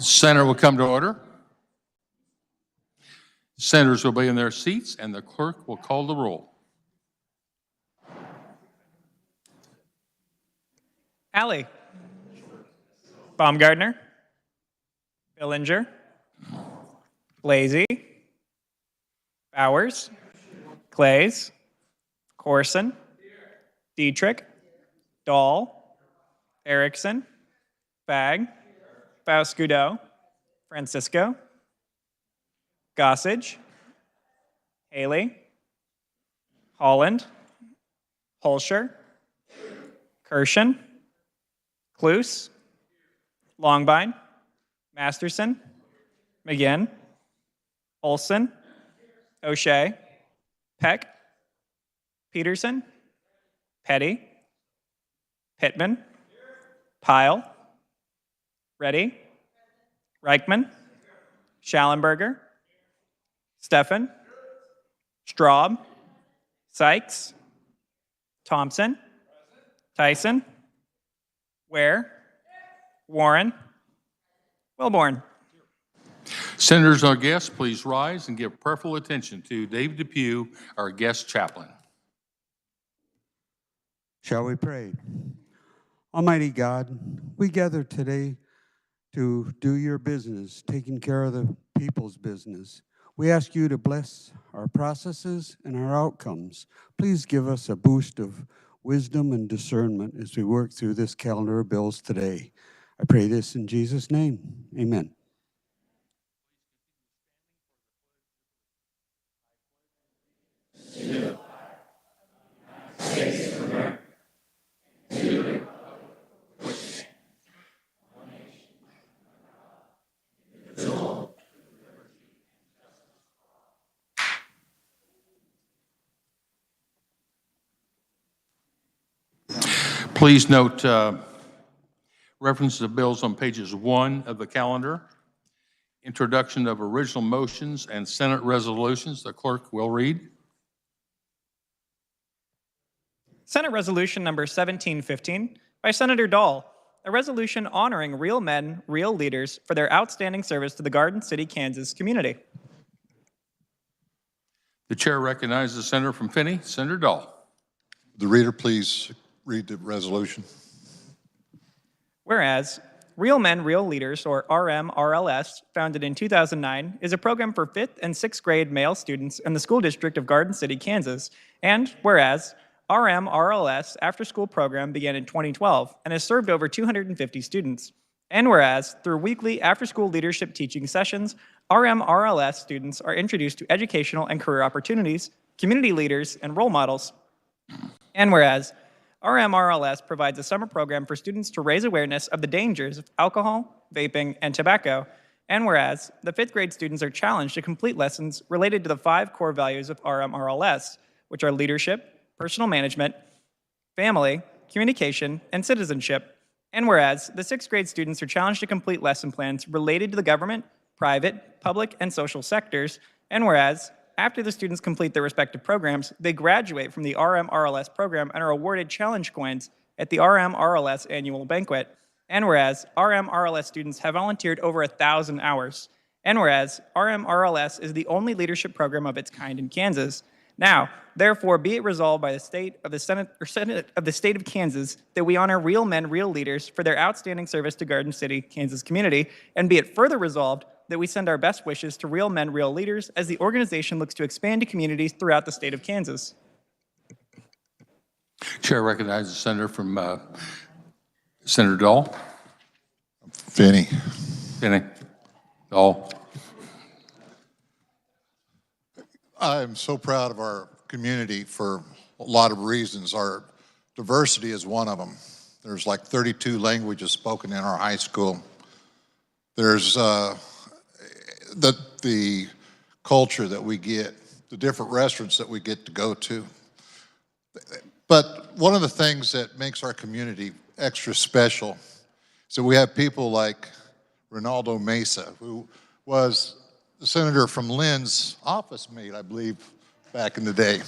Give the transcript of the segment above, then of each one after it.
Senate will come to order. Senators will be in their seats, and the clerk will call the roll. Alley. Baumgartner. Billinger. Blasey. Bowers. Clays. Corson. Dietrich. Dahl. Erickson. Fagg. Faust-Goudot. Francisco. Gossage. Haley. Holland. Holscher. Kirshen. Cluse. Longbine. Masterson. McGinn. Olson. O'Shea. Peck. Peterson. Petty. Pittman. Pyle. Reddy. Reichman. Schallenberger. Steffen. Straub. Sykes. Thompson. Tyson. Ware. Warren. Wilborn. Senators and our guests, please rise and give prayerful attention to Dave Depew, our guest chaplain. Shall we pray? Almighty God, we gather today to do your business, taking care of the people's business. We ask you to bless our processes and our outcomes. Please give us a boost of wisdom and discernment as we work through this calendar of bills today. I pray this in Jesus' name. Amen. Please note reference to bills on pages 1 of the calendar, introduction of original motions and Senate resolutions. The clerk will read. Senate Resolution number 1715 by Senator Dahl, a resolution honoring real men, real leaders for their outstanding service to the Garden City, Kansas community. The chair recognizes the senator from Finney, Senator Dahl. The reader please read the resolution. Whereas, Real Men, Real Leaders, or RMRLS, founded in 2009, is a program for 5th and 6th grade male students in the school district of Garden City, Kansas. And whereas, RMRLS after-school program began in 2012 and has served over 250 students. And whereas, through weekly after-school leadership teaching sessions, RMRLS students are introduced to educational and career opportunities, community leaders, and role models. And whereas, RMRLS provides a summer program for students to raise awareness of the dangers of alcohol, vaping, and tobacco. And whereas, the 5th grade students are challenged to complete lessons related to the 5 core values of RMRLS, which are leadership, personal management, family, communication, and citizenship. And whereas, the 6th grade students are challenged to complete lesson plans related to the government, private, public, and social sectors. And whereas, after the students complete their respective programs, they graduate from the RMRLS program and are awarded challenge coins at the RMRLS annual banquet. And whereas, RMRLS students have volunteered over 1,000 hours. And whereas, RMRLS is the only leadership program of its kind in Kansas. Now, therefore, be it resolved by the Senate of the State of Kansas that we honor real men, real leaders for their outstanding service to Garden City, Kansas community, and be it further resolved that we send our best wishes to real men, real leaders as the organization looks to expand to communities throughout the state of Kansas. Chair recognizes the senator from Senator Dahl. Finney. Finney. Dahl. I'm so proud of our community for a lot of reasons. Our diversity is one of them. There's like 32 languages spoken in our high school. There's the culture that we get, the different restaurants that we get to go to. But one of the things that makes our community extra special is that we have people like Ronaldo Mesa, who was the senator from Lynn's office mate, I believe, back in the day.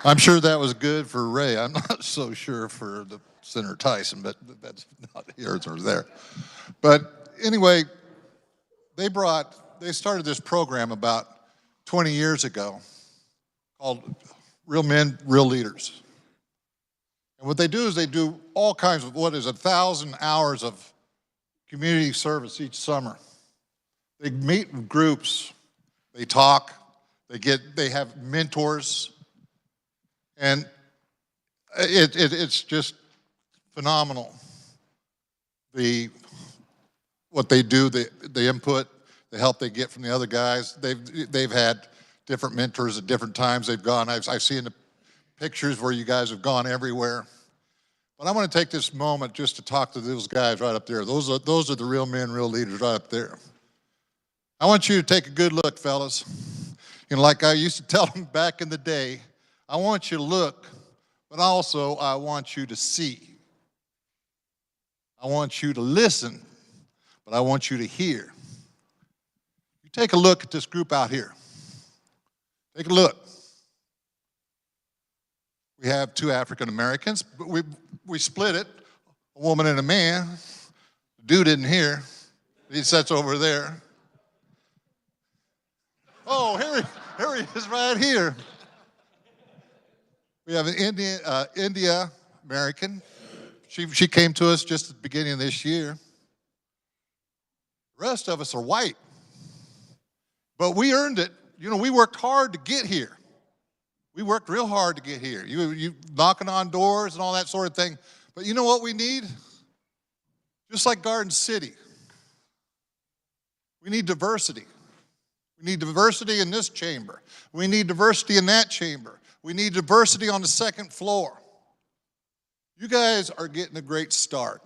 I'm sure that was good for Ray. I'm not so sure for the Senator Tyson, but that's not here or there. But anyway, they started this program about 20 years ago called Real Men, Real Leaders. And what they do is they do all kinds of, 1,000 hours of community service each summer. They meet in groups, they talk, they have mentors, and it's just phenomenal. What they do, the input, the help they get from the other guys. They've had different mentors at different times they've gone. I've seen the pictures where you guys have gone everywhere. But I want to take this moment just to talk to those guys right up there. Those are the real men, real leaders right up there. I want you to take a good look, fellas. You know, like I used to tell them back in the day, I want you to look, but also I want you to see. I want you to listen, but I want you to hear. You take a look at this group out here. Take a look. We have 2 African Americans, but we split it, a woman and a man. The dude isn't here. He sits over there. Oh, here he is right here. We have an India American. She came to us just at the beginning of this year. The rest of us are white. But we earned it. You know, we worked hard to get here. We worked real hard to get here. You knocking on doors and all that sort of thing. But you know what we need? Just like Garden City, we need diversity. We need diversity in this chamber. We need diversity in that chamber. We need diversity on the second floor. You guys are getting a great start.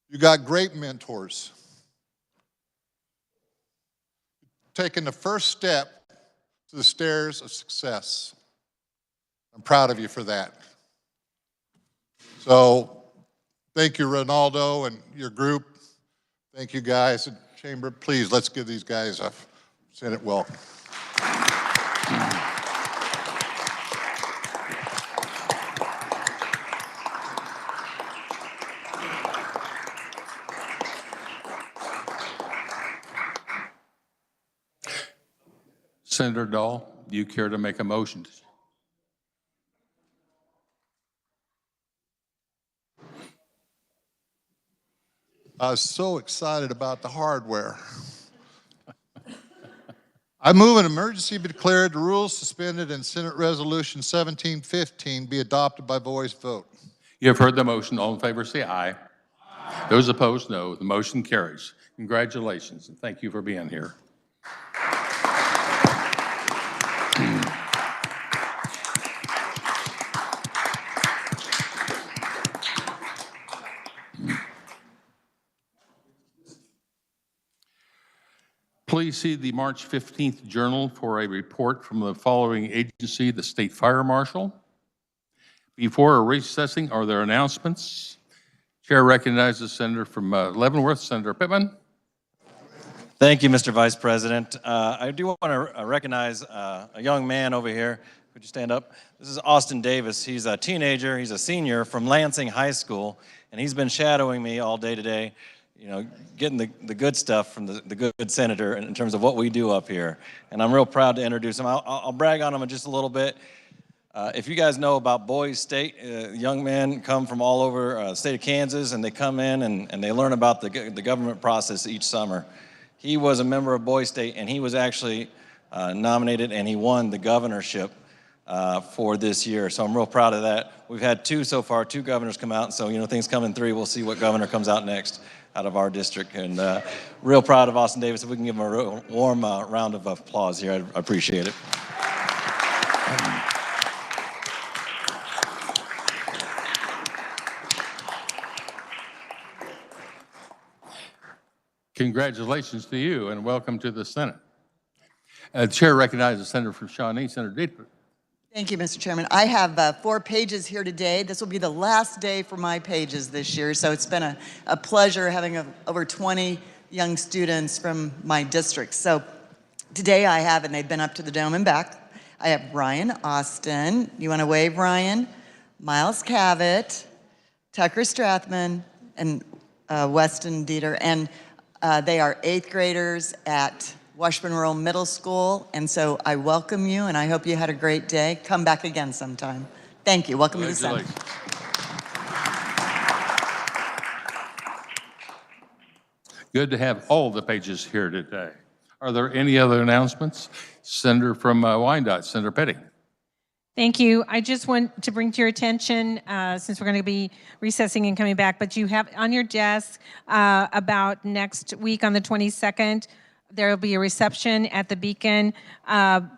You got great mentors. Taking the first step to the stairs of success. I'm proud of you for that. So thank you, Ronaldo, and your group. Thank you, guys. And Chamber, please, let's give these guys a Senate welcome. Senator Dahl, do you care to make a motion? I was so excited about the hardware. I move an emergency be declared, the rules suspended, and Senate Resolution 1715 be adopted by voice vote. You have heard the motion. All in favor say aye. Aye. Those opposed, no. The motion carries. Congratulations, and thank you for being here. Please see the March 15th Journal for a report from the following agency, the State Fire Marshal. Before recessing, are there announcements? Chair recognizes Senator from Leavenworth, Senator Pittman. Thank you, Mr. Vice President. I do want to recognize a young man over here. Could you stand up? This is Austin Davis. He's a teenager. He's a senior from Lansing High School, and he's been shadowing me all day today, you know, getting the good stuff from the good senator in terms of what we do up here. And I'm real proud to introduce him. I'll brag on him in just a little bit. If you guys know about Boys State, young men come from all over the state of Kansas, and they come in and they learn about the government process each summer. He was a member of Boys State, and he was actually nominated, and he won the governorship for this year. So I'm real proud of that. We've had 2 so far, 2 governors come out, so, you know, things come in 3. We'll see what governor comes out next out of our district. And real proud of Austin Davis. If we can give him a real warm round of applause here, I appreciate it. Congratulations to you, and welcome to the Senate. The chair recognizes Senator from Shawnee, Senator Dietrich. Thank you, Mr. Chairman. I have 4 pages here today. This will be the last day for my pages this year, so it's been a pleasure having over 20 young students from my district. So today I have, and they've been up to the dome and back, I have Ryan Austin. You want to wave, Ryan? Miles Cavett, Tucker Strathman and Weston Dieter, and they are 8th graders at Washburn Middle School, and so I welcome you, and I hope you had a great day. Come back again sometime. Thank you. Welcome to the Senate. Good to have all the pages here today. Are there any other announcements? Senator from Wyandotte, Senator Petty. Thank you. I just want to bring to your attention, since we're going to be recessing and coming back, but you have on your desk about next week on the 22nd, there will be a reception at the Beacon, and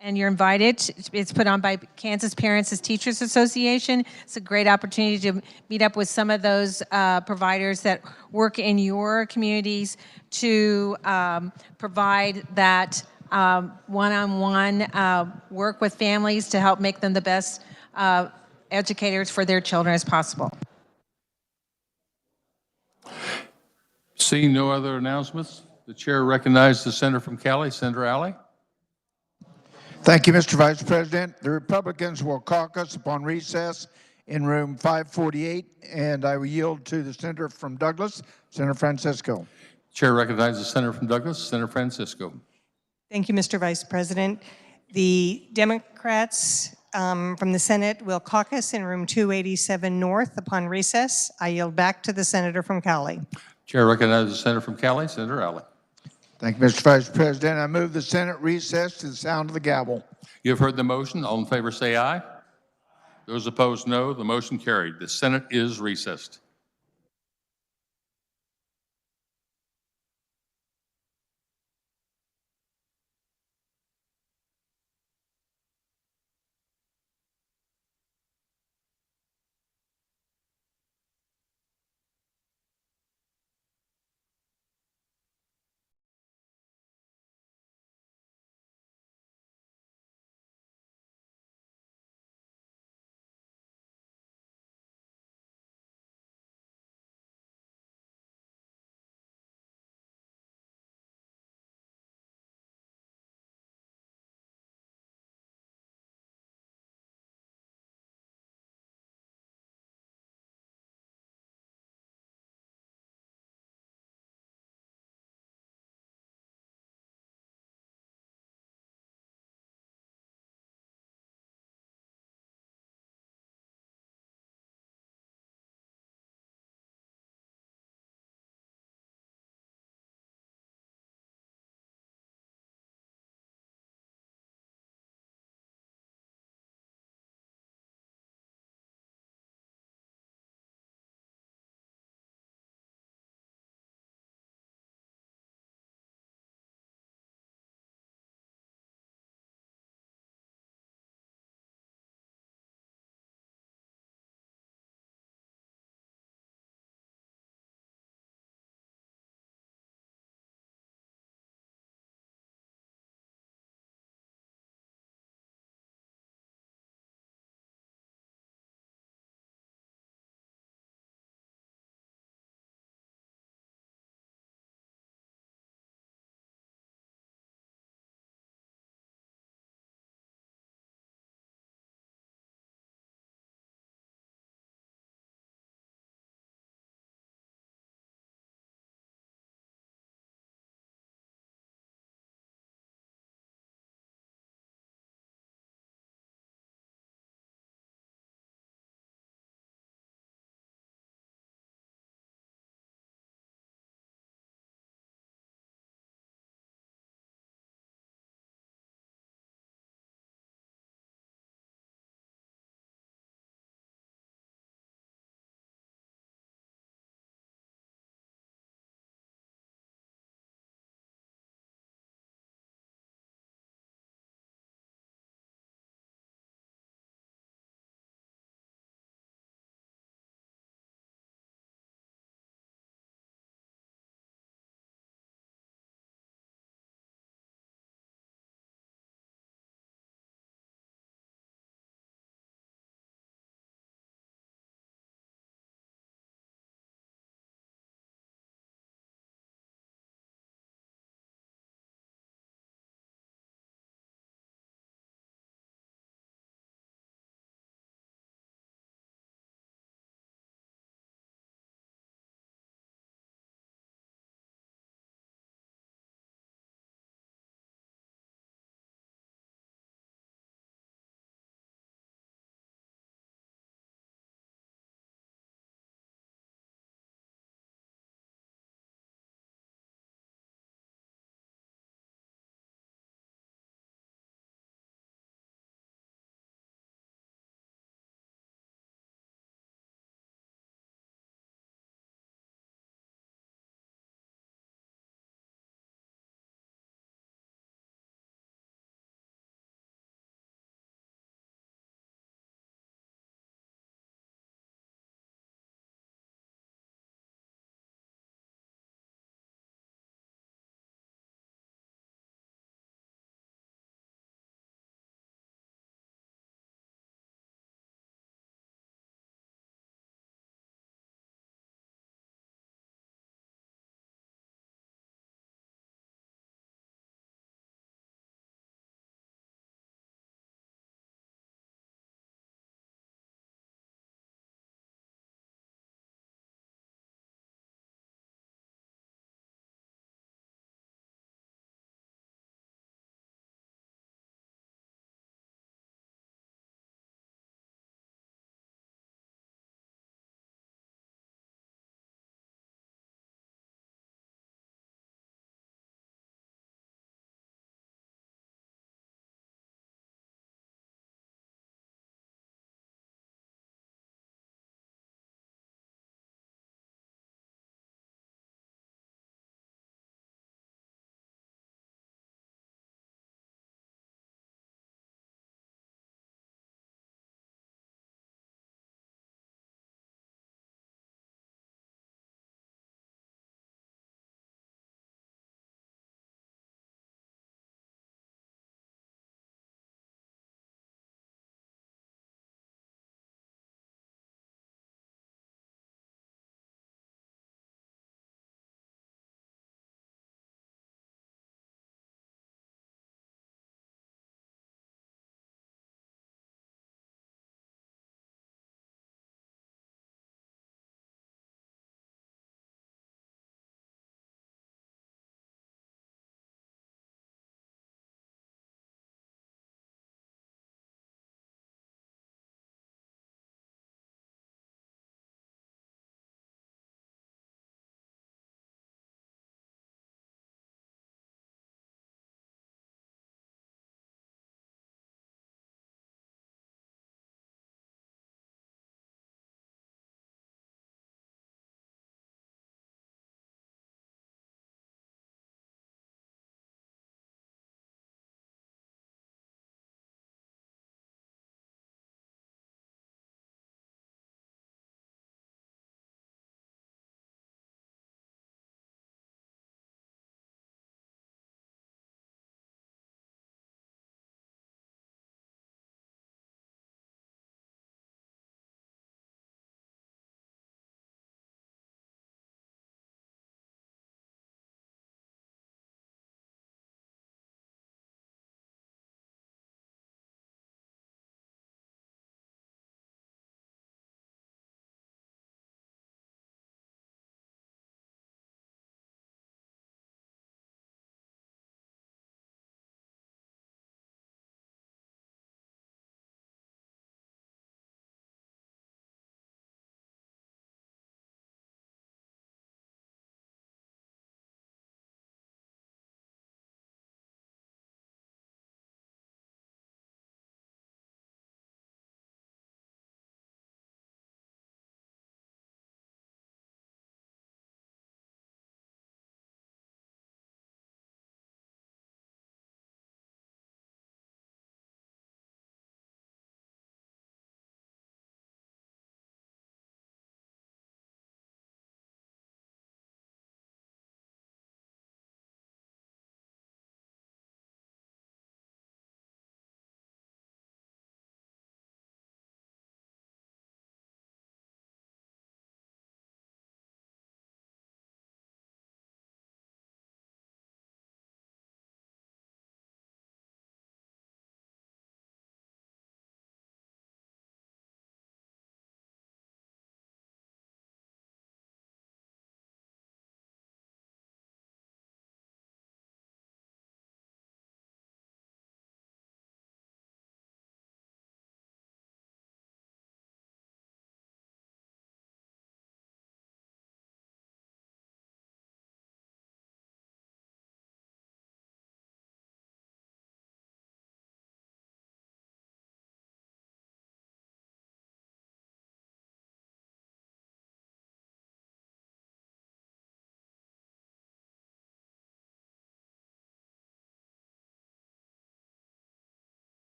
you're invited. It's put on by Kansas Parents as Teachers Association. It's a great opportunity to meet up with some of those providers that work in your communities to provide that one-on-one work with families to help make them the best educators for their children as possible. Seeing no other announcements, the chair recognizes the senator from Cali, Senator Alley. Thank you, Mr. Vice President. The Republicans will caucus upon recess in room 548, and I will yield to the senator from Douglas, Senator Francisco. Chair recognizes the senator from Douglas, Senator Francisco. Thank you, Mr. Vice President. The Democrats from the Senate will caucus in room 287 North upon recess. I yield back to the senator from Cali. Chair recognizes the senator from Cali, Senator Alley. Thank you, Mr. Vice President. I move the Senate recess to the sound of the gavel. You have heard the motion. All in favor say aye. Those opposed, no. The motion carried. The Senate is recessed.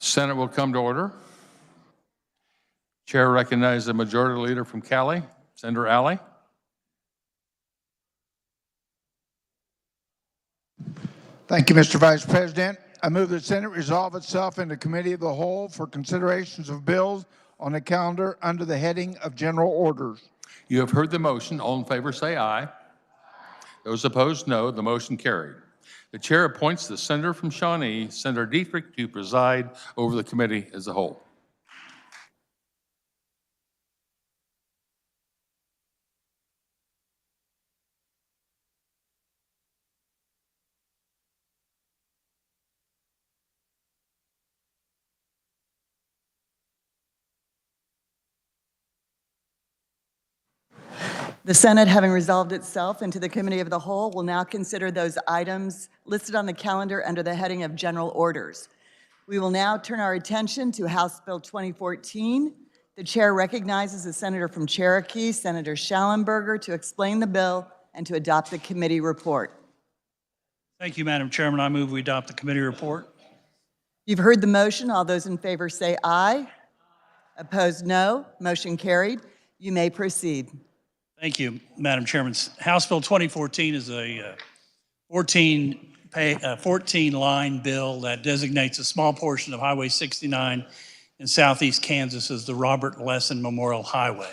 Senate will come to order. Chair recognizes the Majority Leader from Cali, Senator Alley. Thank you, Mr. Vice President. I move the Senate resolve itself into Committee of the Whole for considerations of bills on the calendar under the heading of General Orders. You have heard the motion. All in favor say aye. Those opposed, no. The motion carried. The chair appoints the senator from Shawnee, Senator Dietrich, to preside over the committee as a whole. The Senate, having resolved itself into the Committee of the Whole, will now consider those items listed on the calendar under the heading of General Orders. We will now turn our attention to House Bill 2014. The chair recognizes the senator from Cherokee, Senator Schallenberger, to explain the bill and to adopt the committee report. Thank you, Madam Chairman. I move we adopt the committee report. You've heard the motion. All those in favor say aye. Opposed, no. Motion carried. You may proceed. Thank you, Madam Chairman. House Bill 2014 is a 14-line bill that designates a small portion of Highway 69 in southeast Kansas as the Robert Lesson Memorial Highway.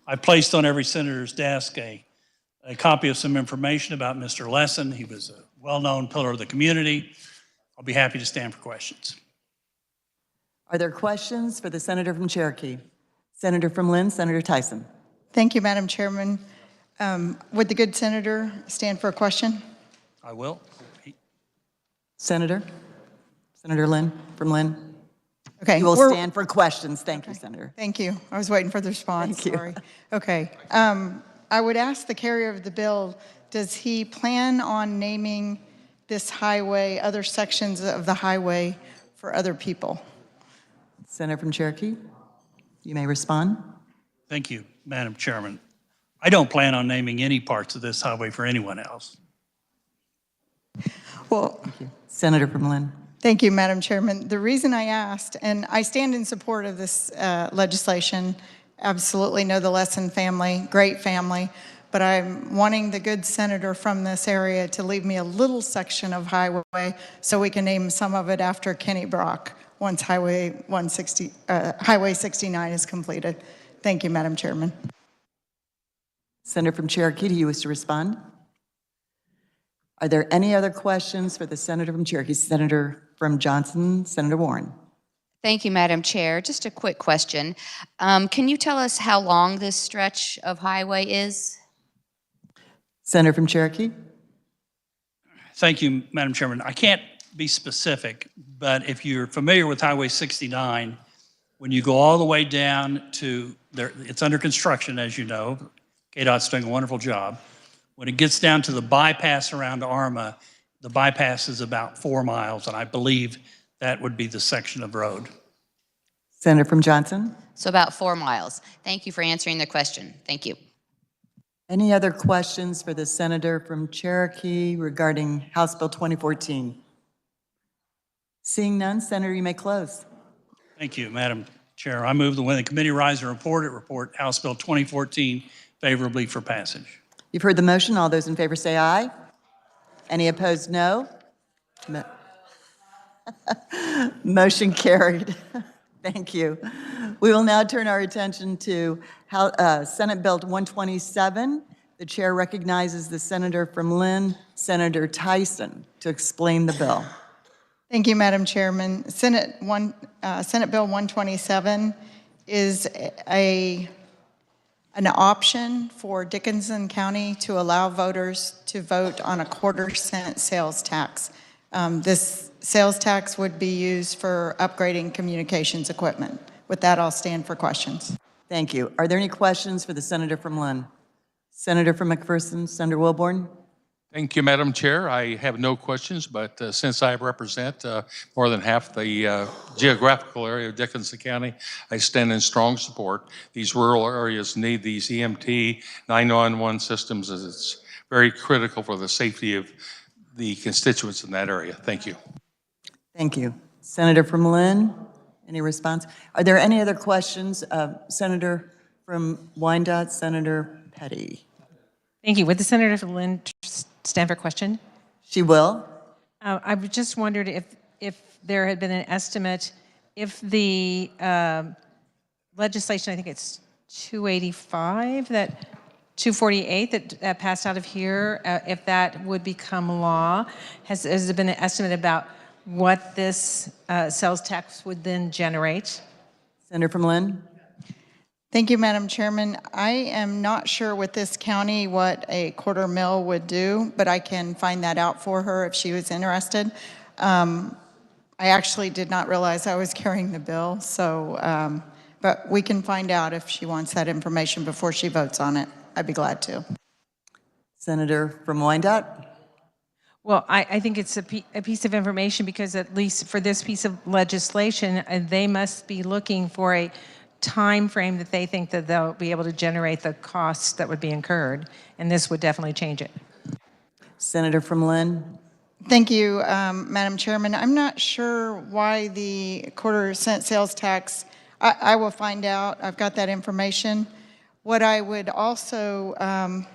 I placed on every senator's desk a copy of some information about Mr. Lesson. He was a well-known pillar of the community. I'll be happy to stand for questions. Are there questions for the senator from Cherokee? Senator from Lynn, Senator Tyson. Thank you, Madam Chairman. Would the good senator stand for a question? I will. Senator Lynn from Lynn. Okay. You will stand for questions. Thank you, Senator. Thank you. I was waiting for the response. Thank you. Sorry. Okay. I would ask the carrier of the bill, does he plan on naming this highway, other sections of the highway for other people? Senator from Cherokee, you may respond. Thank you, Madam Chairman. I don't plan on naming any parts of this highway for anyone else. Well, Thank you. Senator from Lynn. thank you, Madam Chairman. The reason I asked, and I stand in support of this legislation, absolutely know the Lesson family, great family, but I'm wanting the good senator from this area to leave me a little section of highway so we can name some of it after Kenny Brock once Highway 69 is completed. Thank you, Madam Chairman. Senator from Cherokee, do you wish to respond? Are there any other questions for the senator from Cherokee? Senator from Johnson, Senator Warren. Thank you, Madam Chair. Just a quick question. Can you tell us how long this stretch of highway is? Senator from Cherokee. Thank you, Madam Chairman. I can't be specific, but if you're familiar with Highway 69, when you go all the way down to there, it's under construction, as you know. KDOT's doing a wonderful job. When it gets down to the bypass around Arma, the bypass is about 4 miles, and I believe that would be the section of road. Senator from Johnson. So about 4 miles. Thank you for answering the question. Thank you. Any other questions for the senator from Cherokee regarding House Bill 2014? Seeing none, Senator, you may close. Thank you, Madam Chair. I move that when the committee rise and report House Bill 2014 favorably for passage. You've heard the motion. All those in favor say aye. Any opposed, no. Motion carried. Thank you. We will now turn our attention to Senate Bill 127. The chair recognizes the senator from Lynn, Senator Tyson, to explain the bill. Thank you, Madam Chairman. Senate Bill 127 is an option for Dickinson County to allow voters to vote on a quarter-cent sales tax. This sales tax would be used for upgrading communications equipment. With that, I'll stand for questions. Thank you. Are there any questions for the senator from Lynn? Senator from McPherson, Senator Wilborn. Thank you, Madam Chair. I have no questions, but since I represent more than half the geographical area of Dickinson County, I stand in strong support. These rural areas need these EMT 911 systems as it's very critical for the safety of the constituents in that area. Thank you. Thank you. Senator from Lynn. Any response? Are there any other questions? Senator from Wyandotte, Senator Petty. Thank you. Would the Senator from Lynn stand for question? She will. I just wondered if there had been an estimate, if the legislation, I think it's 285, 248 that passed out of here, if that would become law, has there been an estimate about what this sales tax would then generate? Senator from Lynn. Thank you, Madam Chairman. I am not sure with this county what a quarter mil would do, but I can find that out for her if she was interested. I actually did not realize I was carrying the bill, so, but we can find out if she wants that information before she votes on it. I'd be glad to. Senator from Wyandotte. Well, I think it's a piece of information because at least for this piece of legislation, they must be looking for a time frame that they think that they'll be able to generate the costs that would be incurred, and this would definitely change it. Senator from Lynn. Thank you, Madam Chairman. I'm not sure why the quarter-cent sales tax, I will find out. I've got that information. What I would also,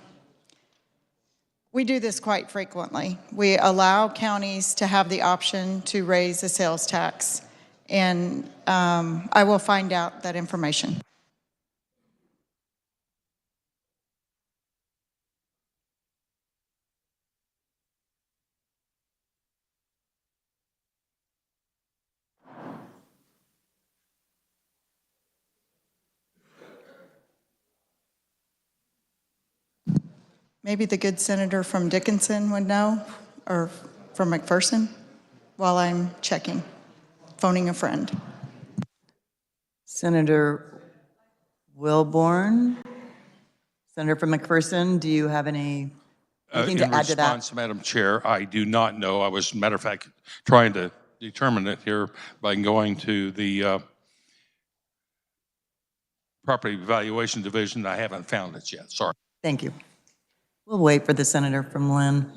we do this quite frequently. We allow counties to have the option to raise the sales tax, and I will find out that information. Maybe the good senator from Dickinson would know, or from McPherson, while I'm checking, phoning a friend. Senator Wilborn. Senator from McPherson, do you have anything to add to that? In response, Madam Chair, I do not know. I was, matter of fact, trying to determine it here by going to the Property Evaluation Division. I haven't found it yet. Sorry. Thank you. We'll wait for the senator from Lynn.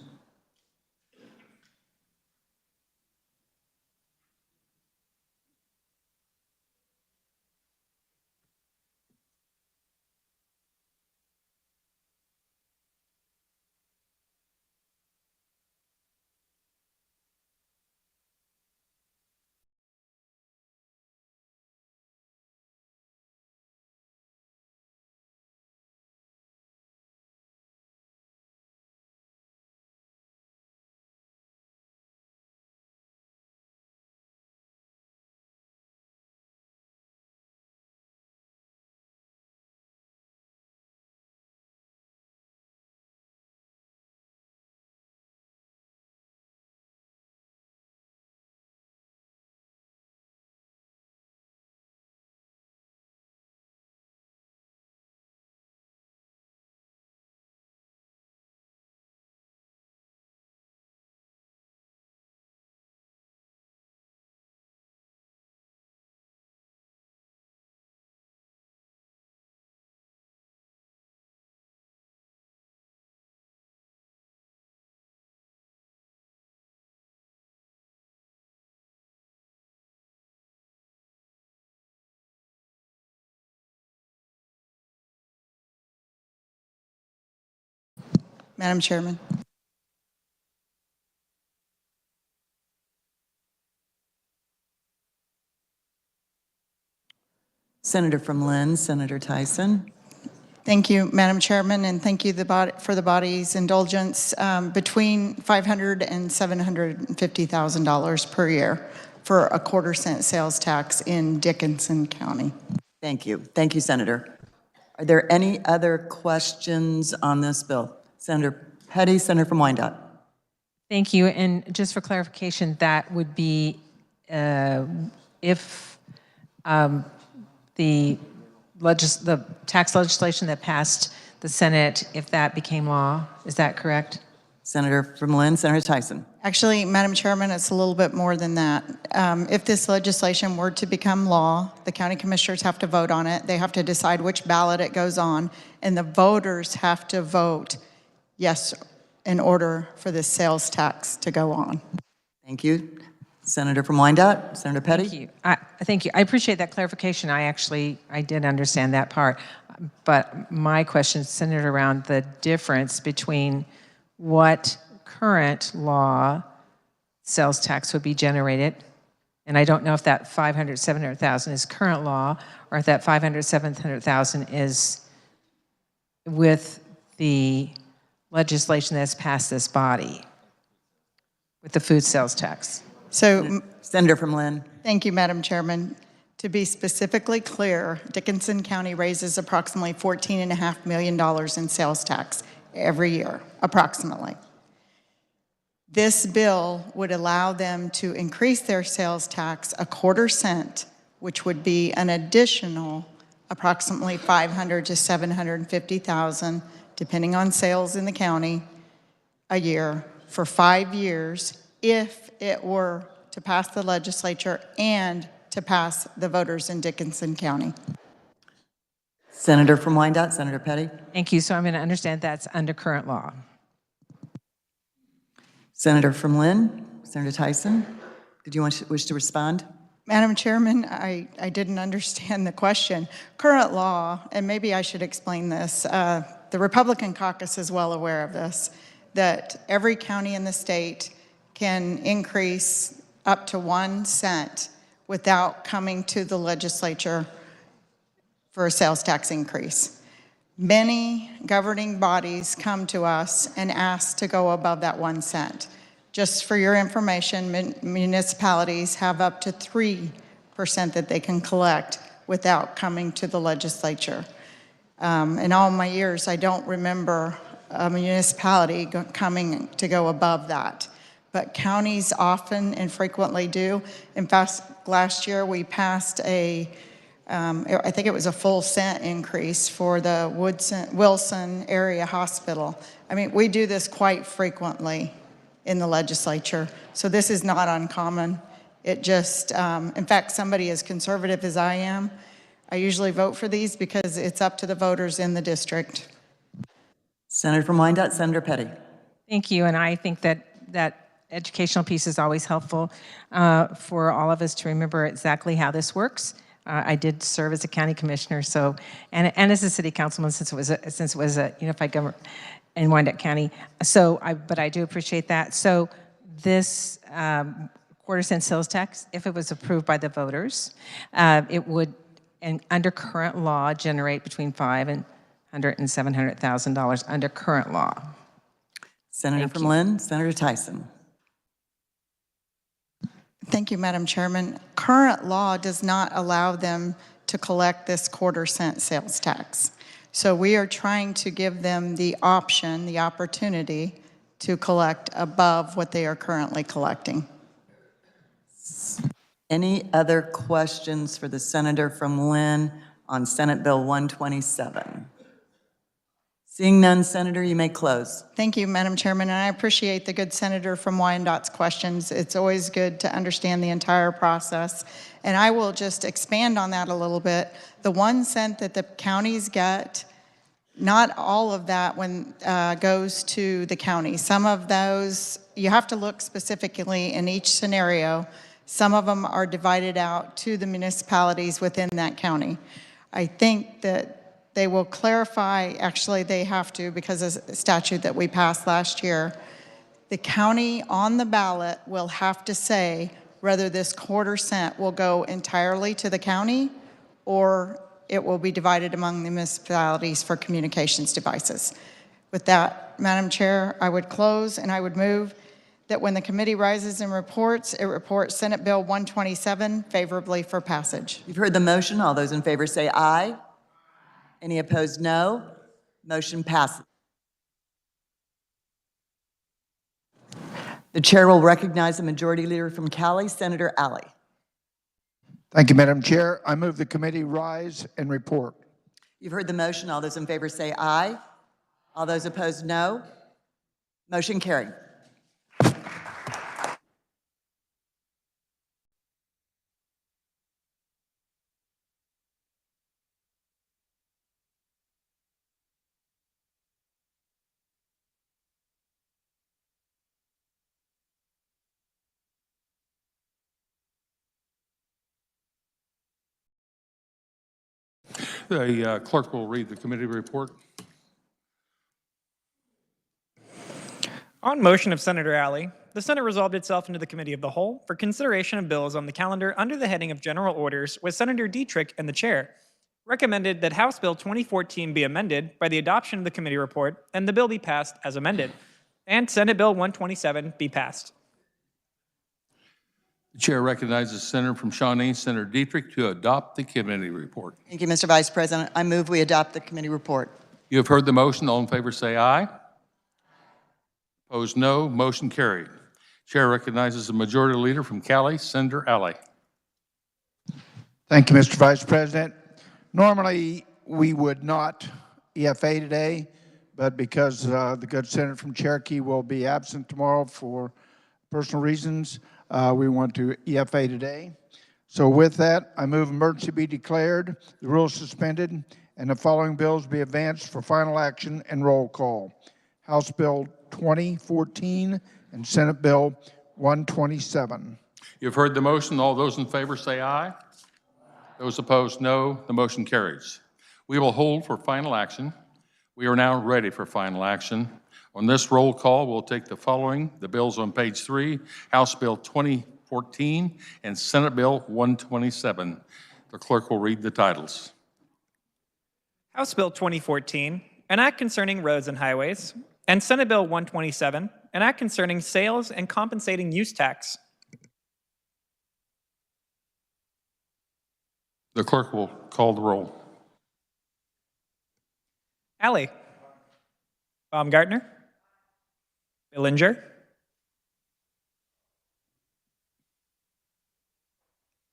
Madam Chairman. Senator from Lynn, Senator Tyson. Thank you, Madam Chairman, and thank you for the body's indulgence. Between $500,000 and $750,000 per year for a quarter-cent sales tax in Dickinson County. Thank you. Thank you, Senator. Are there any other questions on this bill? Senator Petty, Senator from Wyandotte. Thank you. And just for clarification, that would be if the tax legislation that passed the Senate, if that became law. Is that correct? Senator from Lynn, Senator Tyson. Actually, Madam Chairman, it's a little bit more than that. If this legislation were to become law, the county commissioners have to vote on it. They have to decide which ballot it goes on, and the voters have to vote yes in order for this sales tax to go on. Thank you. Senator from Wyandotte, Senator Petty. Thank you. Thank you. I appreciate that clarification. I did understand that part. But my question is centered around the difference between what current law sales tax would be generated. And I don't know if that 500, 700,000 is current law or if that 500, 700,000 is with the legislation that's passed this body with the food sales tax. So, Senator from Lynn. thank you, Madam Chairman. To be specifically clear, Dickinson County raises approximately $14.5 million in sales tax every year, approximately. This bill would allow them to increase their sales tax a quarter cent, which would be an additional approximately $500,000 to $750,000, depending on sales in the county, a year for 5 years, if it were to pass the legislature and to pass the voters in Dickinson County. Senator from Wyandotte, Senator Petty. Thank you. So I'm going to understand that's under current law. Senator from Lynn, Senator Tyson. Did you wish to respond? Madam Chairman, I didn't understand the question. Current law, and maybe I should explain this, the Republican caucus is well aware of this, that every county in the state can increase up to 1 cent without coming to the legislature for a sales tax increase. Many governing bodies come to us and ask to go above that 1 cent. Just for your information, municipalities have up to 3% that they can collect without coming to the legislature. In all my years, I don't remember a municipality coming to go above that. But counties often and frequently do. In fact, last year we passed I think it was a full cent increase for the Wilson area hospital. I mean, we do this quite frequently in the legislature. So this is not uncommon. It just, in fact, somebody as conservative as I am, I usually vote for these because it's up to the voters in the district. Senator from Wyandotte, Senator Petty. Thank you. And I think that educational piece is always helpful for all of us to remember exactly how this works. I did serve as a county commissioner, so and as a city councilman since it was a unified government in Wyandotte County. So, but I do appreciate that. So, this quarter cent sales tax, if it was approved by the voters, it would, and under current law, generate between $500,000 and $700,000 under current law. Senator from Lynn, Senator Tyson. Thank you, Madam Chairman. Current law does not allow them to collect this quarter cent sales tax. So we are trying to give them the option, the opportunity to collect above what they are currently collecting. Any other questions for the Senator from Lynn on Senate Bill 127? Seeing none, Senator, you may close. Thank you, Madam Chairman, and I appreciate the good Senator from Wyandotte's questions. It's always good to understand the entire process. And I will just expand on that a little bit. The 1 cent that the counties get, not all of that goes to the county. Some of those, you have to look specifically in each scenario. Some of them are divided out to the municipalities within that county. I think that they will clarify, actually they have to because of a statute that we passed last year. The county on the ballot will have to say whether this quarter cent will go entirely to the county or it will be divided among the municipalities for communications devices. With that, Madam Chair, I would close and I would move that when the committee rises and reports, it reports Senate Bill 127 favorably for passage. You've heard the motion. All those in favor say aye. Any opposed, no. Motion passes. The chair will recognize the majority leader from Cali, Senator Alley. Thank you, Madam Chair. I move the committee rise and report. You've heard the motion. All those in favor say aye. All those opposed, no. Motion carried. The clerk will read the committee report. On motion of Senator Alley, the Senate resolved itself into the Committee of the Whole for consideration of bills on the calendar under the heading of General Orders with Senator Dietrich and the chair. Recommended that House Bill 2014 be amended by the adoption of the committee report and the bill be passed as amended, and Senate Bill 127 be passed. The chair recognizes Senator from Shawnee, Senator Dietrich, to adopt the committee report. Thank you, Mr. Vice President. I move we adopt the committee report. You have heard the motion. All in favor say aye. Opposed, no. Motion carried. Chair recognizes the majority leader from Cali, Senator Alley. Thank you, Mr. Vice President. Normally, we would not EFA today, but because the good senator from Cherokee will be absent tomorrow for personal reasons, we want to EFA today. So with that, I move emergency be declared, the rules suspended, and the following bills be advanced for final action and roll call. House Bill 2014 and Senate Bill 127. You've heard the motion. All those in favor say aye. Those opposed, no. The motion carries. We will hold for final action. We are now ready for final action. On this roll call, we'll take the following: the bills on page 3, House Bill 2014 and Senate Bill 127. The clerk will read the titles. House Bill 2014, an act concerning roads and highways, and Senate Bill 127, an act concerning sales and compensating use tax. The clerk will call the roll. Alley. Baumgartner. Billinger.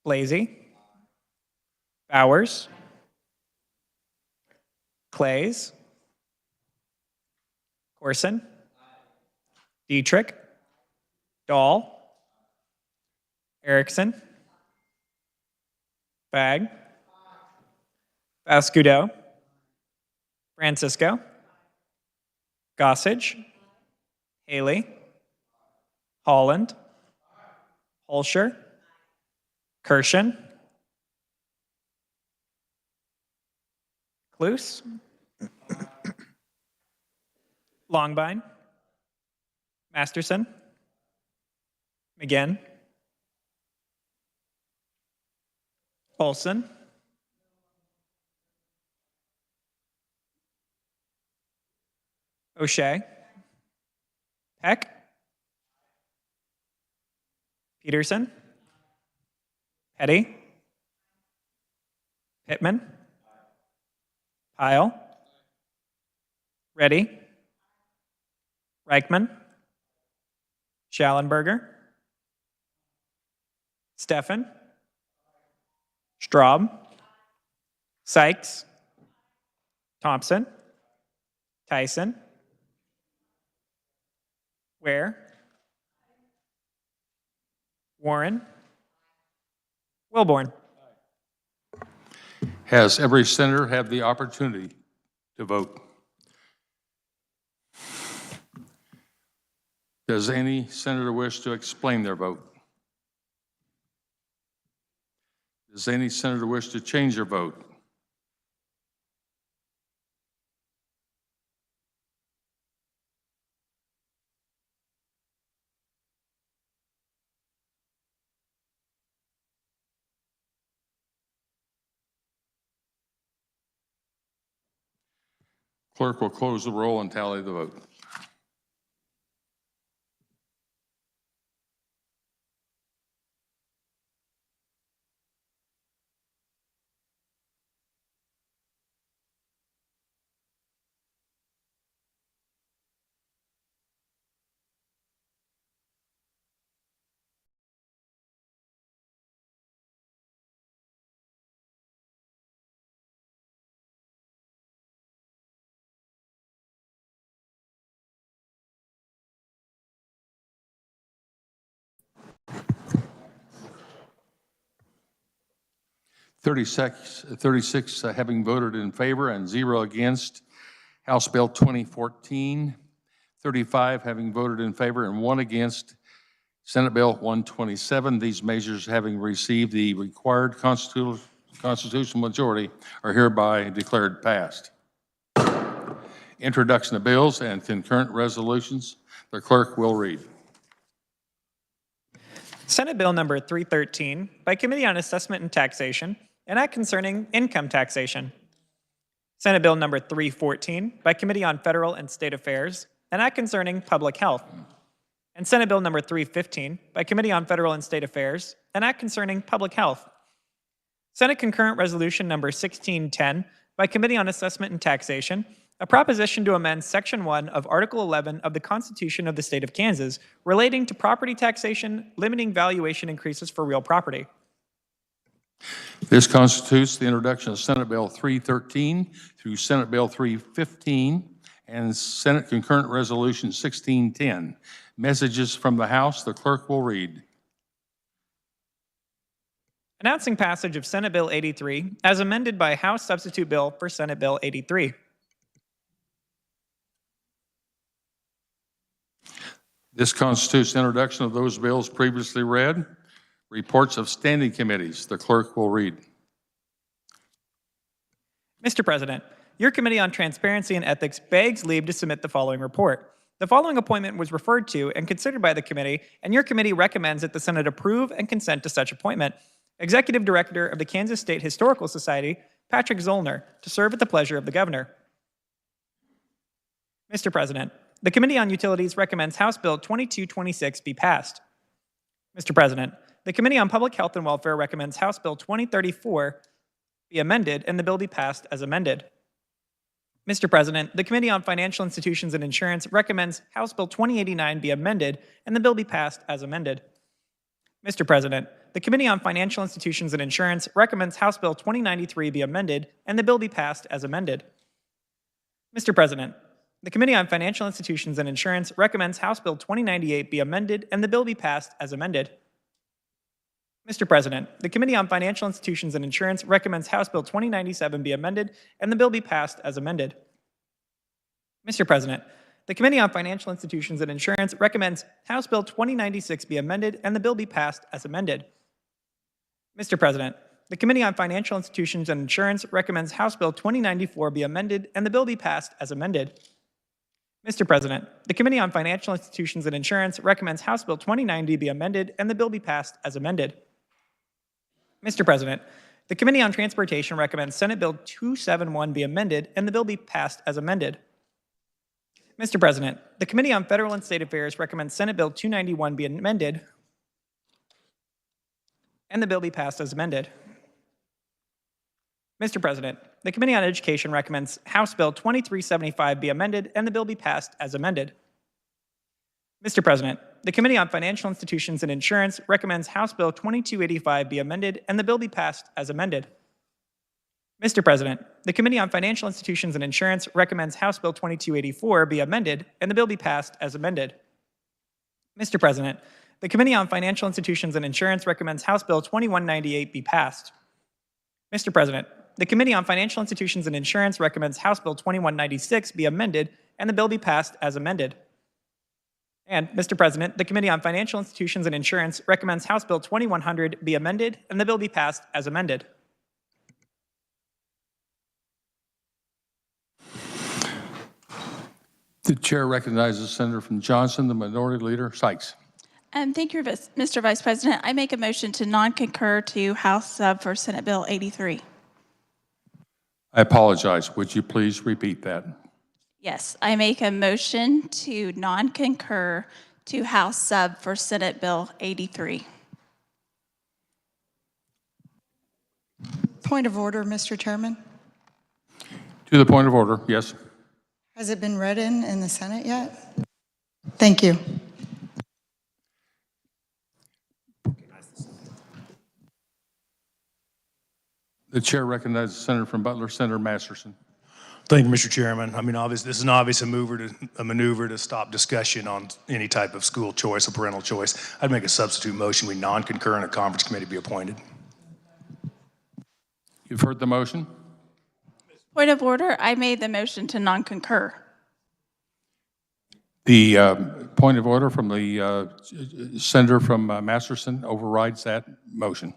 Blasey. Bowers. Clays. Corson. Dietrich. Dahl. Erickson. Fagg. Bascudo. Francisco. Gossage. Haley. Holland. Holscher. Kirshen. Cluse. Longbine. Masterson. McGinn. Olson. O'Shea. Peck. Peterson. Petty. Pittman. Pyle. Reddy. Reichman. Schallenberger. Steffen. Straub. Sykes. Thompson. Tyson. Ware. Warren. Wilborn. Has every senator had the opportunity to vote? Does any senator wish to explain their vote? Does any senator wish to change their vote? Clerk will close the roll and tally the vote. Thirty-six having voted in favor and 0 against House Bill 2014. 35 having voted in favor and 1 against Senate Bill 127. These measures having received the required constitutional constitutional majority are hereby declared passed. Introduction of bills and concurrent resolutions. The clerk will read. Senate Bill number 313 by Committee on Assessment and Taxation, an act concerning income taxation. Senate Bill number 314 by Committee on Federal and State Affairs, an act concerning public health. And Senate Bill number 315 by Committee on Federal and State Affairs, an act concerning public health. Senate Concurrent Resolution number 1610 by Committee on Assessment and Taxation, a proposition to amend Section 1 of Article 11 of the Constitution of the State of Kansas relating to property taxation, limiting valuation increases for real property. This constitutes the introduction of Senate Bill 313 through Senate Bill 315 and Senate Concurrent Resolution 1610. Messages from the House. The clerk will read. Announcing passage of Senate Bill 83 as amended by House Substitute Bill for Senate Bill 83. This constitutes the introduction of those bills previously read. Reports of standing committees. The clerk will read. Mr. President, your Committee on Transparency and Ethics begs leave to submit the following report. The following appointment was referred to and considered by the committee, and your committee recommends that the Senate approve and consent to such appointment. Executive Director of the Kansas State Historical Society, Patrick Zollner, to serve at the pleasure of the governor. Mr. President, the Committee on Utilities recommends House Bill 2226 be passed. Mr. President, the Committee on Public Health and Welfare recommends House Bill 2034 be amended and the bill be passed as amended. Mr. President, the Committee on Financial Institutions and Insurance recommends House Bill 2089 be amended and the bill be passed as amended. Mr. President, the Committee on Financial Institutions and Insurance recommends House Bill 2093 be amended and the bill be passed as amended. Mr. President, the Committee on Financial Institutions and Insurance recommends House Bill 2098 be amended and the bill be passed as amended. Mr. President, the Committee on Financial Institutions and Insurance recommends House Bill 2097 be amended and the bill be passed as amended. Mr. President, the Committee on Financial Institutions and Insurance recommends House Bill 2096 be amended and the bill be passed as amended. Mr. President, the Committee on Financial Institutions and Insurance recommends House Bill 2094 be amended and the bill be passed as amended. Mr. President, the Committee on Financial Institutions and Insurance recommends House Bill 2090 be amended and the bill be passed as amended. Mr. President, the Committee on Transportation recommends Senate Bill 271 be amended and the bill be passed as amended. Mr. President, the Committee on Federal and State Affairs recommends Senate Bill 291 be amended and the bill be passed as amended. Mr. President, the Committee on Education recommends House Bill 2375 be amended and the bill be passed as amended. Mr. President, the Committee on Financial Institutions and Insurance recommends House Bill 2285 be amended and the bill be passed as amended. Mr. President, the Committee on Financial Institutions and Insurance recommends House Bill 2284 be amended and the bill be passed as amended. Mr. President, the Committee on Financial Institutions and Insurance recommends House Bill 2198 be passed. Mr. President, the Committee on Financial Institutions and Insurance recommends House Bill 2196 be amended and the bill be passed as amended. And, Mr. President, the Committee on Financial Institutions and Insurance recommends House Bill 2100 be amended and the bill be passed as amended. The chair recognizes Senator from Johnson, the Minority Leader, Sykes. Thank you, Mr. Vice President. I make a motion to non-concur to House Sub for Senate Bill 83. I apologize. Would you please repeat that? Yes, I make a motion to non-concur to House Sub for Senate Bill 83. Point of order, Mr. Chairman. To the point of order, yes. Has it been read in the Senate yet? Thank you. The chair recognizes Senator from Butler, Senator Masterson. Thank you, Mr. Chairman. I mean, obviously, this is an obvious maneuver to stop discussion on any type of school choice or parental choice. I'd make a substitute motion. We non-concur and a conference committee be appointed. You've heard the motion. Point of order, I made the motion to non-concur. The point of order from the senator from Masterson overrides that motion.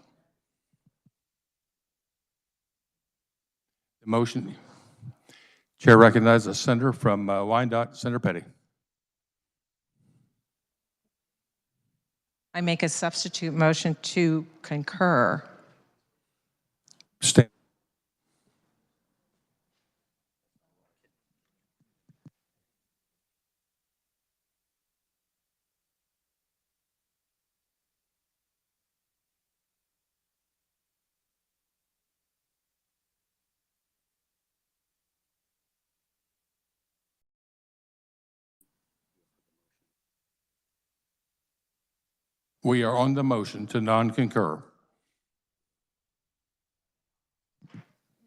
Motion. Chair recognizes the senator from Wyandotte, Senator Petty. I make a substitute motion to concur. Stand. We are on the motion to non-concur.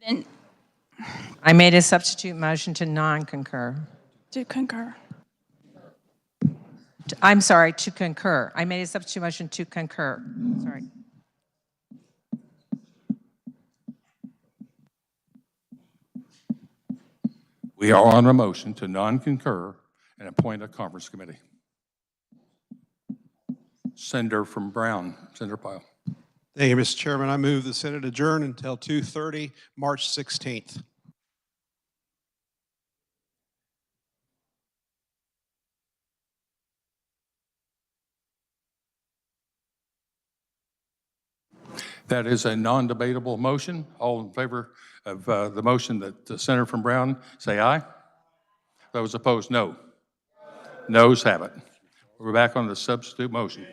Then I made a substitute motion to non-concur. to concur. I'm sorry, to concur. I made a substitute motion to concur. Sorry. We are on a motion to non-concur and appoint a conference committee. Senator from Brown, Senator Pyle. Thank you, Mr. Chairman. I move the Senate adjourn until 2:30, March 16th. That is a non-debatable motion. All in favor of the motion that the Senator from Brown, say aye. Those opposed, no. Noes have it. We're back on the substitute motion.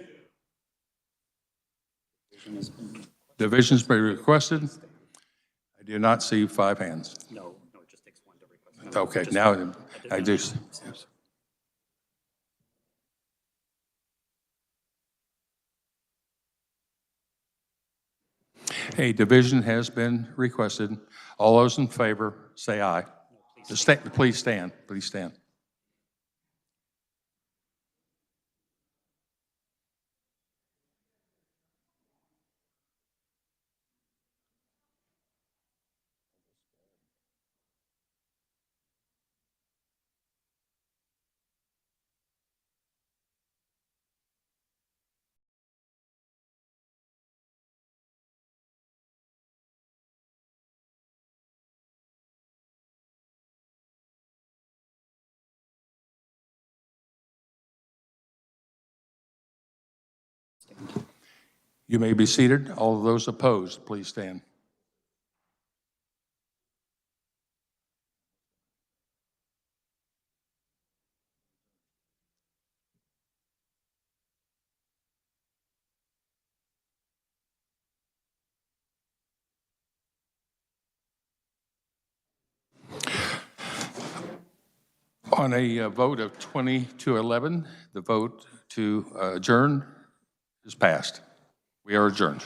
Division's been requested. I do not see 5 hands. No, it just takes one to request. Okay, now I do. Yes. A division has been requested. All those in favor, say aye. Please stand. Please stand. You may be seated. All of those opposed, please stand. On a vote of 20 to 11, the vote to adjourn is passed. We are adjourned.